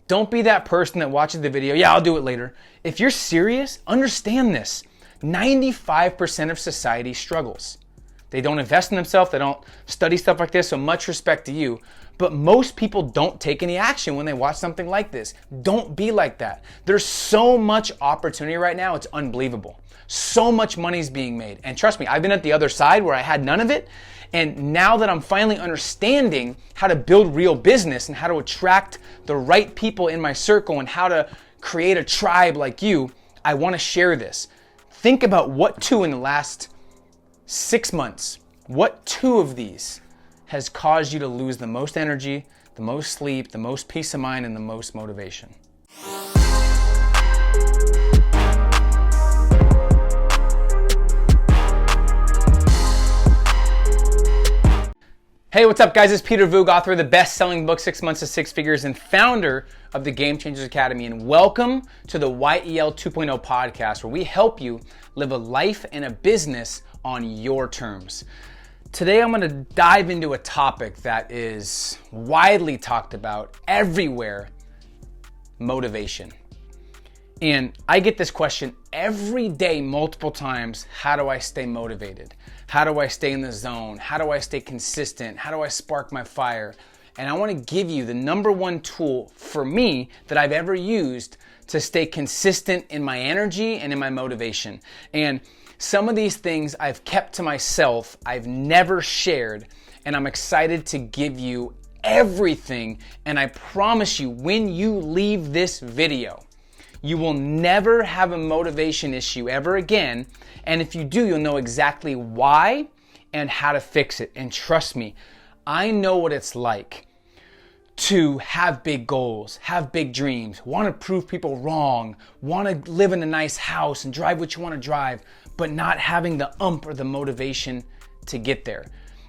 Don't be that person that watches the video, yeah, I'll do it later. If you're serious, understand this. 95% of society struggles. They don't invest in themselves, they don't study stuff like this, so much respect to you. But most people don't take any action when they watch something like this. Don't be like that. There's so much opportunity right now, it's unbelievable. So much money's being made. And trust me, I've been at the other side where I had none of it. And now that I'm finally understanding how to build real business and how to attract the right people in my circle and how to create a tribe like you, I want to share this. Think about what two in the last 6 months, what two of these has caused you to lose the most energy, the most sleep, the most peace of mind, and the most motivation. Hey, what's up guys? It's Peter Voogd, author of the best-selling book, 6 Months to Six Figures, and founder of the Game Changers Academy. And welcome to the YEL 2.0 podcast, where we help you live a life and a business on your terms. Today, I'm going to dive into a topic that is widely talked about everywhere: motivation. And I get this question every day, multiple times. How do I stay motivated? How do I stay in the zone? How do I stay consistent? How do I spark my fire? And I want to give you the number one tool for me that I've ever used to stay consistent in my energy and in my motivation. And some of these things I've kept to myself, I've never shared, and I'm excited to give you everything. And I promise you, when you leave this video, you will never have a motivation issue ever again. And if you do, you'll know exactly why and how to fix it. And trust me, I know what it's like to have big goals, have big dreams, want to prove people wrong, want to live in a nice house and drive what you want to drive, but not having the or the motivation to get there.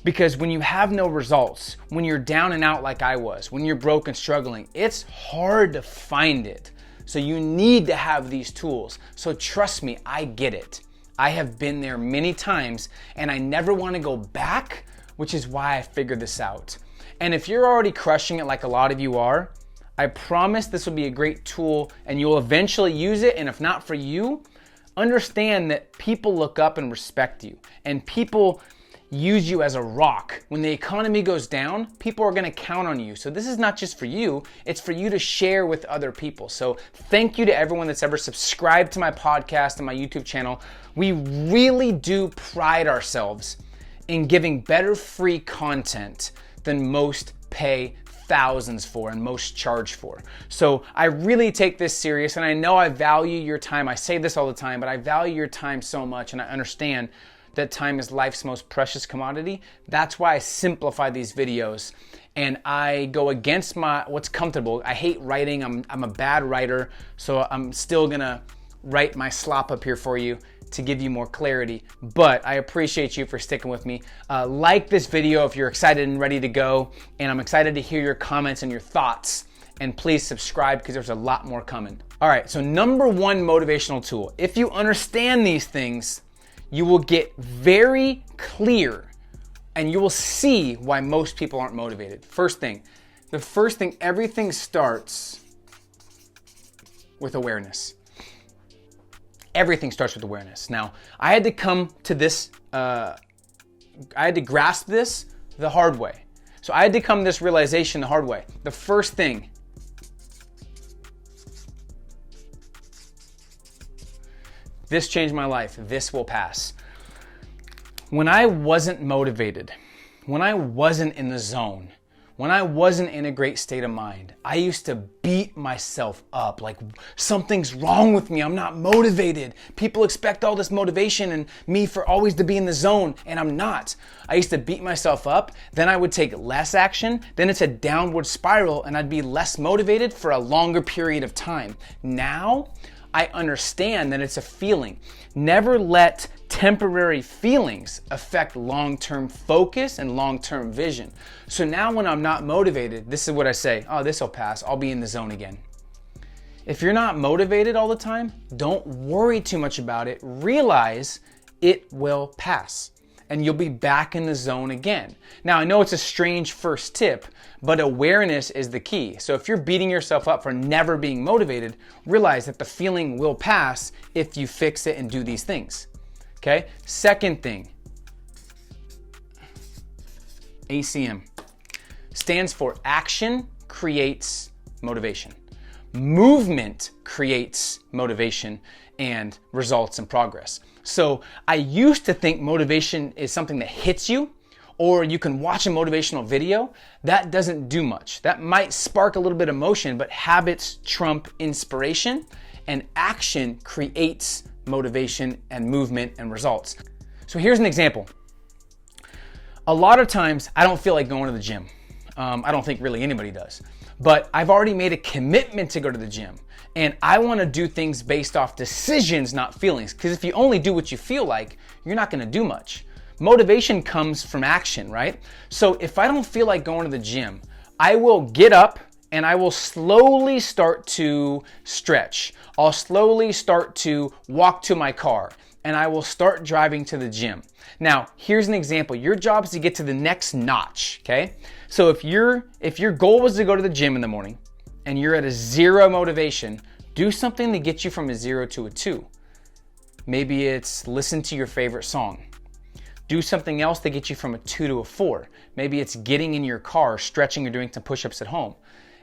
Because when you have no results, when you're down and out like I was, when you're broke and struggling, it's hard to find it. So you need to have these tools. So trust me, I get it. I have been there many times and I never want to go back, which is why I figured this out. And if you're already crushing it like a lot of you are, I promise this will be a great tool and you'll eventually use it. And if not for you, understand that people look up and respect you, and people use you as a rock. When the economy goes down, people are gonna count on you. So this is not just for you, it's for you to share with other people. So thank you to everyone that's ever subscribed to my podcast and my YouTube channel. We really do pride ourselves in giving better free content than most pay thousands for and most charge for. So I really take this serious, and I know I value your time. I say this all the time, but I value your time so much, and I understand that time is life's most precious commodity. That's why I simplify these videos and I go against what's comfortable. I hate writing. I'm a bad writer, so I'm still gonna write my slop up here for you to give you more clarity. But I appreciate you for sticking with me. Like this video if you're excited and ready to go, and I'm excited to hear your comments and your thoughts. And please subscribe because there's a lot more coming. All right, so number one motivational tool. If you understand these things, you will get very clear and you will see why most people aren't motivated. The first thing, everything starts with awareness. Everything starts with awareness. Now, I had to come to this, I had to grasp this the hard way. So I had to come to this realization the hard way. The first thing, this changed my life. This will pass. When I wasn't motivated, when I wasn't in the zone, when I wasn't in a great state of mind, I used to beat myself up like something's wrong with me. I'm not motivated. People expect all this motivation and me for always to be in the zone, and I'm not. I used to beat myself up. Then I would take less action. Then it's a downward spiral and I'd be less motivated for a longer period of time. Now, I understand that it's a feeling. Never let temporary feelings affect long-term focus and long-term vision. So now when I'm not motivated, this is what I say: oh, this will pass. I'll be in the zone again. If you're not motivated all the time, don't worry too much about it. Realize it will pass. and you'll be back in the zone again. Now, I know it's a strange first tip, but awareness is the key. So if you're beating yourself up for never being motivated, realize that the feeling will pass if you fix it and do these things. Okay? Second thing, ACM stands for action creates motivation. Movement creates motivation and results and progress. So I used to think motivation is something that hits you, or you can watch a motivational video. That doesn't do much. That might spark a little bit of motion, but habits trump inspiration, and action creates motivation and movement and results. So here's an example. A lot of times I don't feel like going to the gym. I don't think really anybody does, but I've already made a commitment to go to the gym, and I want to do things based off decisions, not feelings. Because if you only do what you feel like, you're not going to do much. Motivation comes from action, right? So if I don't feel like going to the gym, I will get up and I will slowly start to stretch. I'll slowly start to walk to my car, and I will start driving to the gym. Now, here's an example. Your job is to get to the next notch, okay? So if your goal was to go to the gym in the morning and you're at a 0 motivation, do something to get you from a 0 to a 2. Maybe it's listen to your favorite song. Do something else to get you from a 2 to a 4. Maybe it's getting in your car, stretching, or doing some push-ups at home.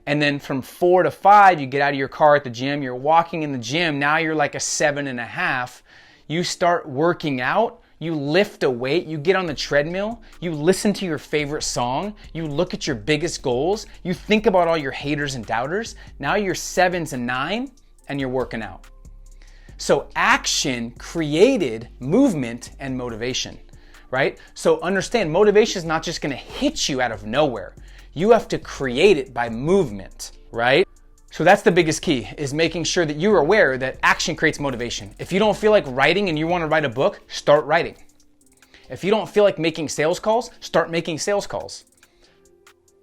And then from 4 to 5, you get out of your car at the gym, you're walking in the gym, now you're like a 7.5. You start working out, you lift a weight, you get on the treadmill, you listen to your favorite song, you look at your biggest goals, you think about all your haters and doubters. Now you're 7s and 9 and you're working out. So action created movement and motivation, right? So understand, motivation is not just gonna hit you out of nowhere. You have to create it by movement, right? So that's the biggest key, is making sure that you're aware that action creates motivation. If you don't feel like writing and you want to write a book, start writing. If you don't feel like making sales calls, start making sales calls.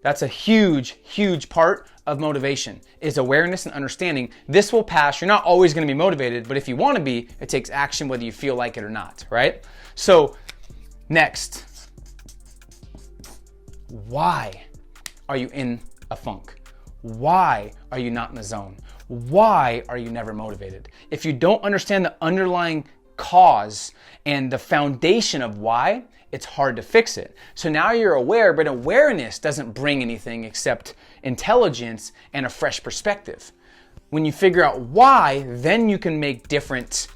That's a huge, huge part of motivation, is awareness and understanding. This will pass. You're not always going to be motivated, but if you want to be, it takes action whether you feel like it or not, right? So next, why are you in a funk? Why are you not in the zone? Why are you never motivated? If you don't understand the underlying cause and the foundation of why, it's hard to fix it. So now you're aware, but awareness doesn't bring anything except intelligence and a fresh perspective. When you figure out why, then you can make different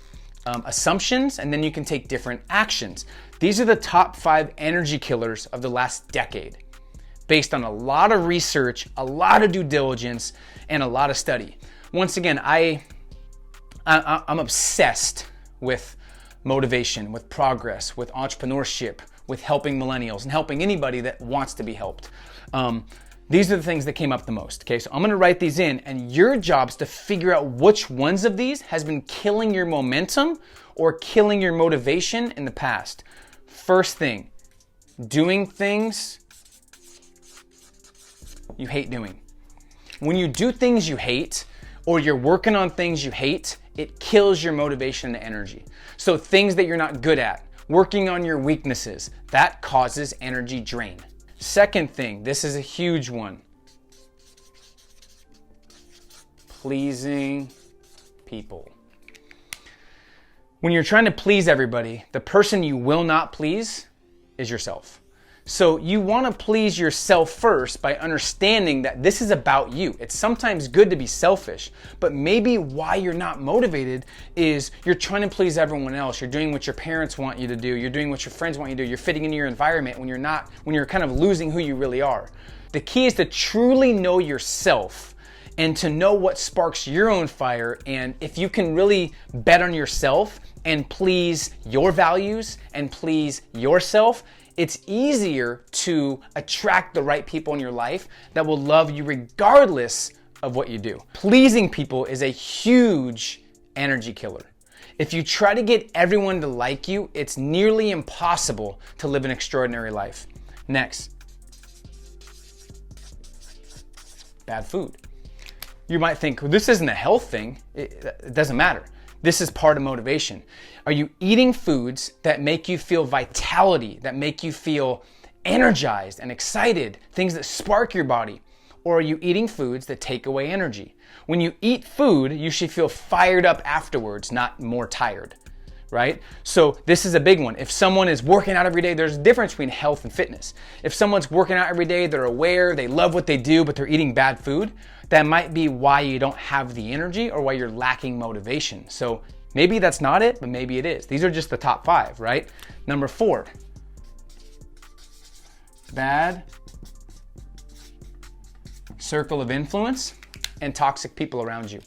assumptions, and then you can take different actions. These are the top 5 energy killers of the last decade, based on a lot of research, a lot of due diligence, and a lot of study. Once again, I'm obsessed with motivation, with progress, with entrepreneurship, with helping millennials, and helping anybody that wants to be helped. These are the things that came up the most, okay? So I'm gonna write these in, and your job is to figure out which ones of these has been killing your momentum or killing your motivation in the past. First thing, doing things you hate doing. When you do things you hate, or you're working on things you hate, it kills your motivation and energy. So things that you're not good at, working on your weaknesses, that causes energy drain. Second thing, this is a huge one. Pleasing people. When you're trying to please everybody, the person you will not please is yourself. So you want to please yourself first by understanding that this is about you. It's sometimes good to be selfish, but maybe why you're not motivated is you're trying to please everyone else. You're doing what your parents want you to do. You're doing what your friends want you to do. You're fitting into your environment when you're kind of losing who you really are. The key is to truly know yourself and to know what sparks your own fire. And if you can really bet on yourself and please your values and please yourself, it's easier to attract the right people in your life that will love you regardless of what you do. Pleasing people is a huge energy killer. If you try to get everyone to like you, it's nearly impossible to live an extraordinary life. Next, bad food. You might think, well, this isn't a health thing. It doesn't matter. This is part of motivation. Are you eating foods that make you feel vitality, that make you feel energized and excited, things that spark your body? Or are you eating foods that take away energy? When you eat food, you should feel fired up afterwards, not more tired, right? So this is a big one. If someone is working out every day, there's a difference between health and fitness. If someone's working out every day, they're aware, they love what they do, but they're eating bad food, that might be why you don't have the energy or why you're lacking motivation. So maybe that's not it, but maybe it is. These are just the top 5, right? Number 4, bad circle of influence and toxic people around you.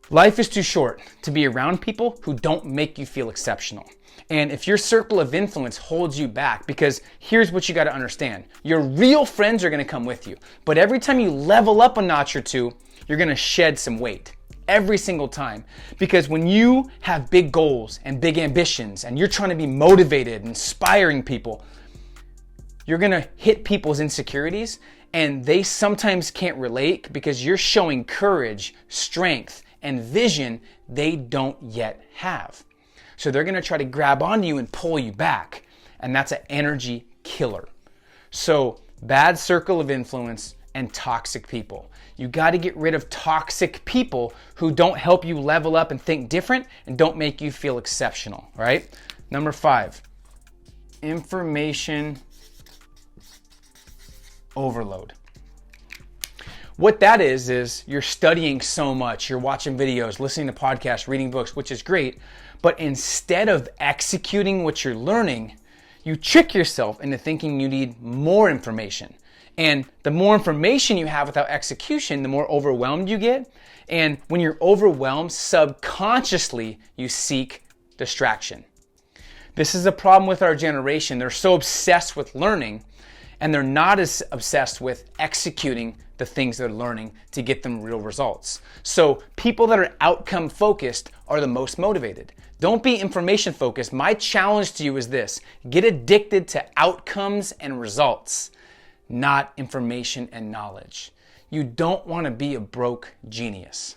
Life is too short to be around people who don't make you feel exceptional. And if your circle of influence holds you back, because here's what you got to understand. Your real friends are going to come with you. But every time you level up a notch or two, you're going to shed some weight. Every single time. Because when you have big goals and big ambitions and you're trying to be motivated, inspiring people, you're going to hit people's insecurities, and they sometimes can't relate because you're showing courage, strength, and vision they don't yet have. So they're going to try to grab onto you and pull you back, and that's an energy killer. So bad circle of influence and toxic people. You got to get rid of toxic people who don't help you level up and think different and don't make you feel exceptional, right? Number 5, information overload. What that is you're studying so much, you're watching videos, listening to podcasts, reading books, which is great, but instead of executing what you're learning, you trick yourself into thinking you need more information. And the more information you have without execution, the more overwhelmed you get. And when you're overwhelmed, subconsciously, you seek distraction. This is a problem with our generation. They're so obsessed with learning, and they're not as obsessed with executing the things they're learning to get them real results. So people that are outcome focused are the most motivated. Don't be information focused. My challenge to you is this: get addicted to outcomes and results, not information and knowledge. You don't want to be a broke genius.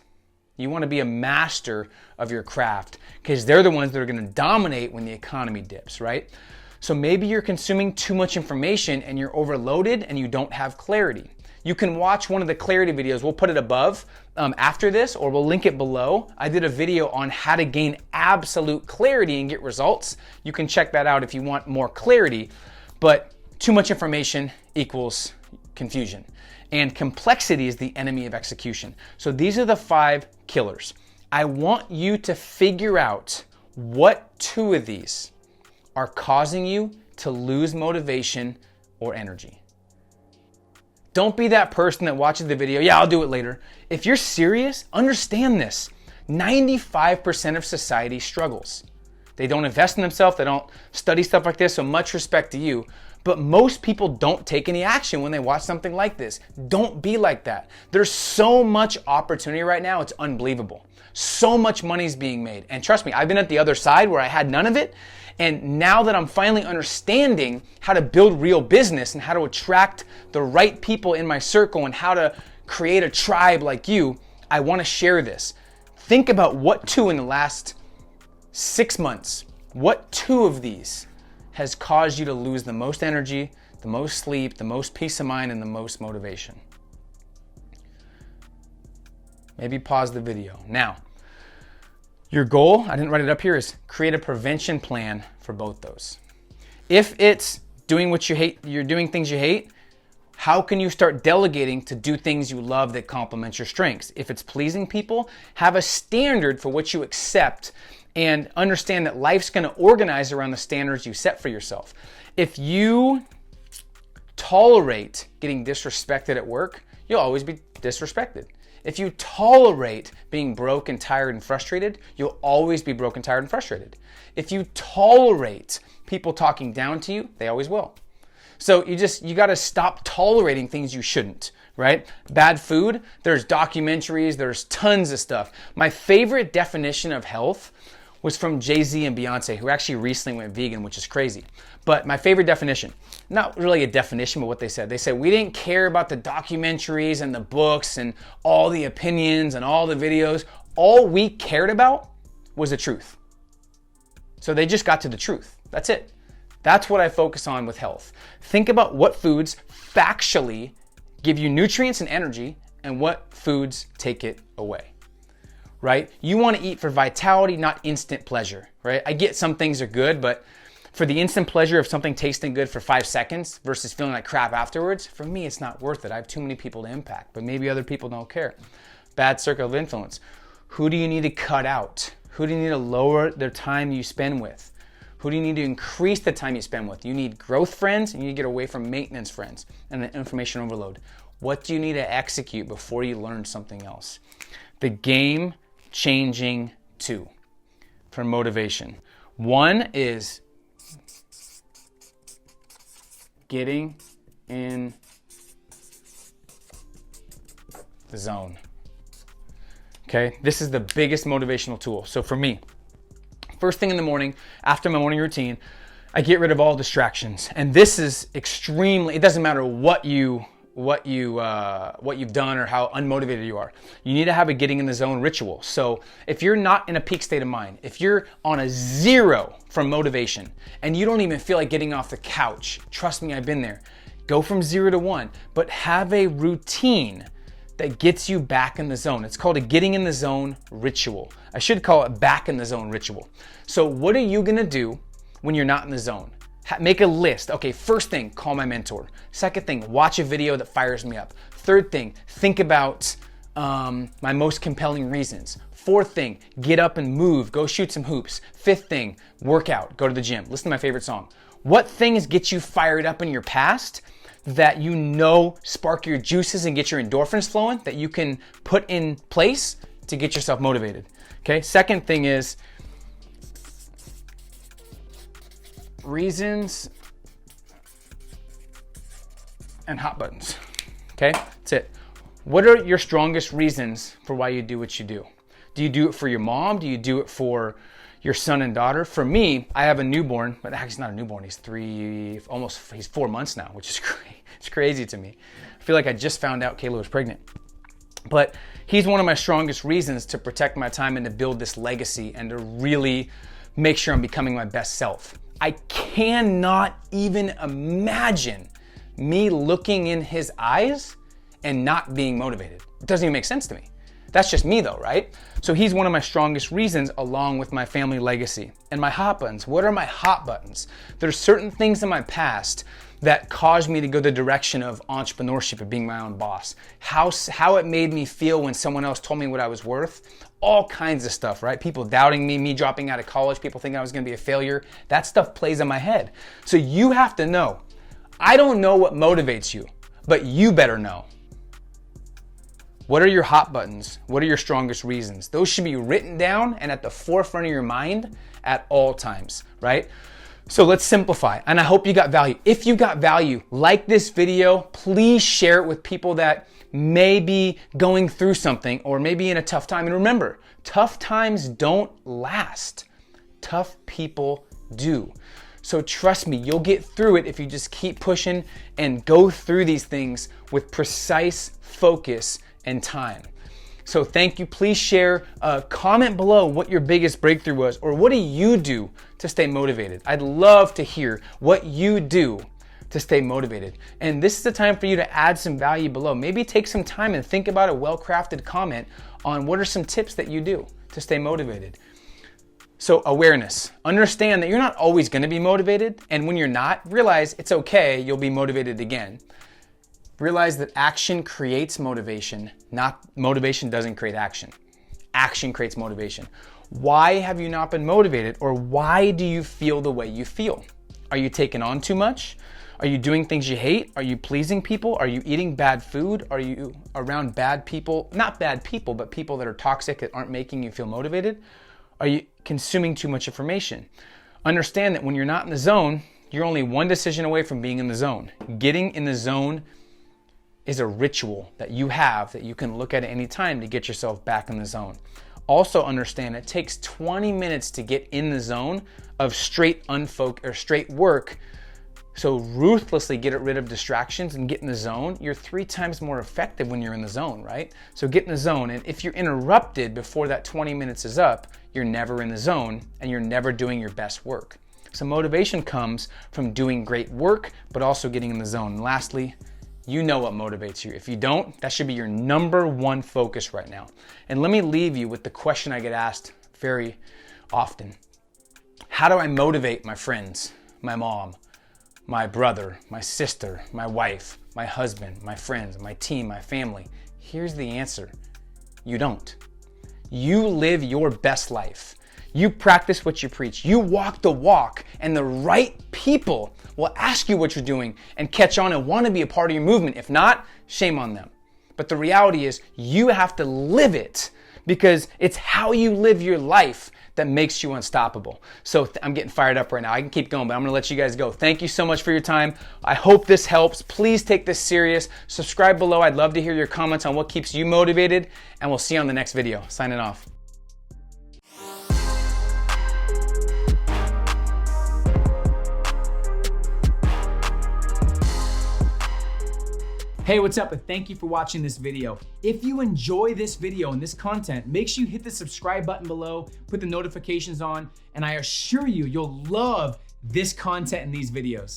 You want to be a master of your craft, because they're the ones that are going to dominate when the economy dips, right? So maybe you're consuming too much information and you're overloaded and you don't have clarity. You can watch one of the clarity videos. We'll put it above after this, or we'll link it below. I did a video on how to gain absolute clarity and get results. You can check that out if you want more clarity. But too much information equals confusion. And complexity is the enemy of execution. So these are the 5 killers. I want you to figure out what 2 of these are causing you to lose motivation or energy. Don't be that person that watches the video, yeah, I'll do it later. If you're serious, understand this. 95% of society struggles. They don't invest in themselves, they don't study stuff like this, so much respect to you. But most people don't take any action when they watch something like this. Don't be like that. There's so much opportunity right now, it's unbelievable. So much money's being made. And trust me, I've been at the other side where I had none of it. And now that I'm finally understanding how to build real business and how to attract the right people in my circle and how to create a tribe like you, I want to share this. Think about what 2 in the last 6 months, what 2 of these has caused you to lose the most energy, the most sleep, the most peace of mind, and the most motivation. Maybe pause the video. Now, your goal, I didn't write it up here, is create a prevention plan for both those. If it's doing what you hate, you're doing things you hate, how can you start delegating to do things you love that complement your strengths? If it's pleasing people, have a standard for what you accept and understand that life's going to organize around the standards you set for yourself. If you tolerate getting disrespected at work, you'll always be disrespected. If you tolerate being broke and tired and frustrated, you'll always be broke and tired and frustrated. If you tolerate people talking down to you, they always will. So you got to stop tolerating things you shouldn't, right? Bad food, there's documentaries, there's tons of stuff. My favorite definition of health was from Jay-Z and Beyonce, who actually recently went vegan, which is crazy. But my favorite definition, not really a definition, but what they said we didn't care about the documentaries and the books and all the opinions and all the videos. all we cared about was the truth. So they just got to the truth. That's it. That's what I focus on with health. Think about what foods factually give you nutrients and energy and what foods take it away, right? You want to eat for vitality, not instant pleasure, right? I get some things are good, but for the instant pleasure of something tasting good for 5 seconds versus feeling like crap afterwards, for me, it's not worth it. I have too many people to impact, but maybe other people don't care. Bad circle of influence. Who do you need to cut out? Who do you need to lower the time you spend with? Who do you need to increase the time you spend with? You need growth friends, and you need to get away from maintenance friends and the information overload. What do you need to execute before you learn something else? The game-changing 2 for motivation. 1 is getting in the zone. Okay, this is the biggest motivational tool. So for me, first thing in the morning, after my morning routine, I get rid of all distractions. And this is extremely, it doesn't matter what you've done or how unmotivated you are. You need to have a getting in the zone ritual. So if you're not in a peak state of mind, if you're on a 0 from motivation and you don't even feel like getting off the couch, trust me, I've been there. Go from 0 to 1, but have a routine that gets you back in the zone. It's called a getting in the zone ritual. I should call it back in the zone ritual. So what are you gonna do when you're not in the zone? Make a list. Okay, first thing, call my mentor. Second thing, watch a video that fires me up. Third thing, think about my most compelling reasons. Fourth thing, get up and move, go shoot some hoops. Fifth thing, work out, go to the gym. Listen to my favorite song. What things get you fired up in your past that you know spark your juices and get your endorphins flowing that you can put in place to get yourself motivated? Okay, second thing is reasons and hot buttons. Okay, that's it. What are your strongest reasons for why you do what you do? Do you do it for your mom? Do you do it for your son and daughter? For me, I have a newborn, but actually he's not a newborn. He's 4 months now, which is it's crazy to me. I feel like I just found out Kayla was pregnant. But he's one of my strongest reasons to protect my time and to build this legacy and to really make sure I'm becoming my best self. I cannot even imagine me looking in his eyes and not being motivated. It doesn't even make sense to me. That's just me though, right? So he's one of my strongest reasons along with my family legacy. And my hot buttons, what are my hot buttons? There's certain things in my past that caused me to go the direction of entrepreneurship and being my own boss. How it made me feel when someone else told me what I was worth. All kinds of stuff, right? People doubting me dropping out of college, people thinking I was gonna be a failure. That stuff plays in my head. So you have to know. I don't know what motivates you, but you better know. What are your hot buttons? What are your strongest reasons? Those should be written down and at the forefront of your mind at all times, right? So let's simplify, and I hope you got value. If you got value, like this video, please share it with people that may be going through something or maybe in a tough time. And remember, tough times don't last. Tough people do. So trust me, you'll get through it if you just keep pushing and go through these things with precise focus and time. So thank you. Please share, comment below what your biggest breakthrough was, or what do you do to stay motivated? I'd love to hear what you do to stay motivated. And this is the time for you to add some value below. Maybe take some time and think about a well-crafted comment on what are some tips that you do to stay motivated. So awareness, understand that you're not always gonna be motivated. And when you're not, realize it's okay, you'll be motivated again. Realize that action creates motivation, not motivation doesn't create action. Action creates motivation. Why have you not been motivated, or why do you feel the way you feel? Are you taking on too much? Are you doing things you hate? Are you pleasing people? Are you eating bad food? Are you around bad people? Not bad people, but people that are toxic that aren't making you feel motivated? Are you consuming too much information? Understand that when you're not in the zone, you're only one decision away from being in the zone. Getting in the zone is a ritual that you have that you can look at any time to get yourself back in the zone. Also understand it takes 20 minutes to get in the zone of straight work So ruthlessly get rid of distractions and get in the zone. You're 3 times more effective when you're in the zone, right? So get in the zone. And if you're interrupted before that 20 minutes is up, you're never in the zone and you're never doing your best work. So motivation comes from doing great work, but also getting in the zone. And lastly, you know what motivates you. If you don't, that should be your number one focus right now. And let me leave you with the question I get asked very often. How do I motivate my friends, my mom, my brother, my sister, my wife, my husband, my friends, my team, my family? Here's the answer. You don't. You live your best life. You practice what you preach. You walk the walk, and the right people will ask you what you're doing and catch on and want to be a part of your movement. If not, shame on them. But the reality is you have to live it, because it's how you live your life that makes you unstoppable. So I'm getting fired up right now. I can keep going, but I'm gonna let you guys go. Thank you so much for your time. I hope this helps. Please take this serious. Subscribe below. I'd love to hear your comments on what keeps you motivated, and we'll see you on the next video. Signing off. Hey, what's up? And thank you for watching this video. If you enjoy this video and this content, make sure you hit the subscribe button below, put the notifications on, and I assure you, you'll love this content and these videos.